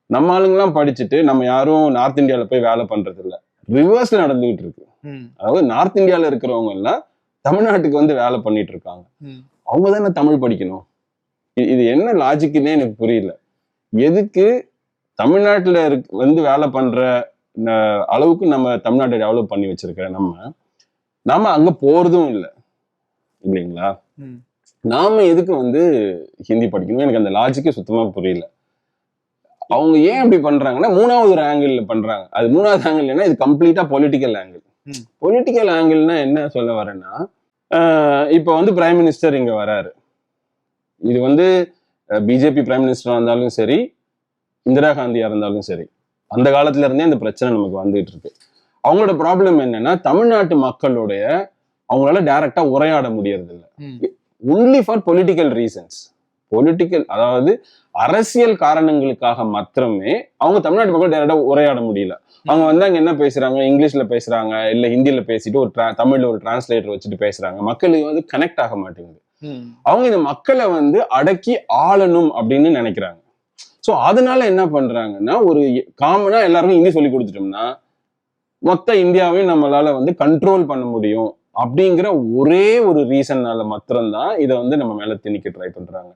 நம்ம ஆளுங்கெல்லாம் படிச்சுட்டு நம்ம யாரும் நார்த் இந்தியால போய் வேலை பண்றது இல்ல, ரிவர்ஸ்ல நடந்துகிட்டு இருக்கு. அதாவது நார்த் இந்தியால இருக்கிறவங்க எல்லாம் தமிழ்நாட்டுக்கு வந்து வேலை பண்ணிட்டு இருக்காங்க. அவங்க தானே தமிழ் படிக்கணும். இது என்ன லாஜிக்குன்னே எனக்கு புரியல. எதுக்கு தமிழ்நாட்டுல வந்து வேலை பண்ற அளவுக்கு நம்ம தமிழ்நாட்டை டெவலப் பண்ணி வச்சிருக்கிற நாம அங்க போறதும் இல்லை இல்லைங்களா? நாம எதுக்கு வந்து ஹிந்தி படிக்கணும்? எனக்கு அந்த லாஜிக்கே சுத்தமா புரியல. அவங்க ஏன் இப்படி பண்றாங்கன்னா மூணாவது ஒரு ஆங்கிள் பண்றாங்க. அது மூணாவது ஆங்கிள் என்ன, இது கம்ப்ளீட்டா பொலிட்டிக்கல் ஆங்கிள். பொலிட்டிக்கல் ஆங்கிள்னா என்ன சொல்ல வரேன்னா, இப்ப வந்து பிரைம் மினிஸ்டர் இங்க வராரு. இது வந்து பிஜேபி பிரைம் மினிஸ்டரா இருந்தாலும் சரி, இந்திரா காந்தியா இருந்தாலும் சரி, அந்த காலத்துல இருந்தே இந்த பிரச்சனை நமக்கு வந்துட்டு இருக்கு. அவங்களோட ப்ராப்ளம் என்னன்னா, தமிழ்நாட்டு மக்களுடைய அவங்களால டைரக்டா உரையாட முடியறது இல்லை. Only for political reasons. Political, அதாவது அரசியல் காரணங்களுக்காக மாத்திரமே அவங்க தமிழ்நாட்டு மக்கள் டைரக்டா உரையாட முடியல. அவங்க வந்து அங்க என்ன பேசுறாங்க, இங்கிலீஷ்ல பேசுறாங்க, இல்ல ஹிந்தியில பேசிட்டு ஒரு தமிழ்ல ஒரு டிரான்ஸ்லேட்டர் வச்சுட்டு பேசுறாங்க. மக்களுக்கு வந்து கனெக்ட் ஆக மாட்டேங்குது. அவங்க இந்த மக்களை வந்து அடக்கி ஆளணும் அப்படின்னு நினைக்கிறாங்க. சோ அதனால என்ன பண்றாங்கன்னா, ஒரு காமனா எல்லாருக்கும் ஹிந்தி சொல்லி கொடுத்துட்டோம்னா மொத்த இந்தியாவையும் நம்மளால வந்து கண்ட்ரோல் பண்ண முடியும் அப்படிங்கிற ஒரே ஒரு ரீசன்னால மாத்திரம்தான் இதை வந்து நம்ம மேல திணிக்க ட்ரை பண்றாங்க.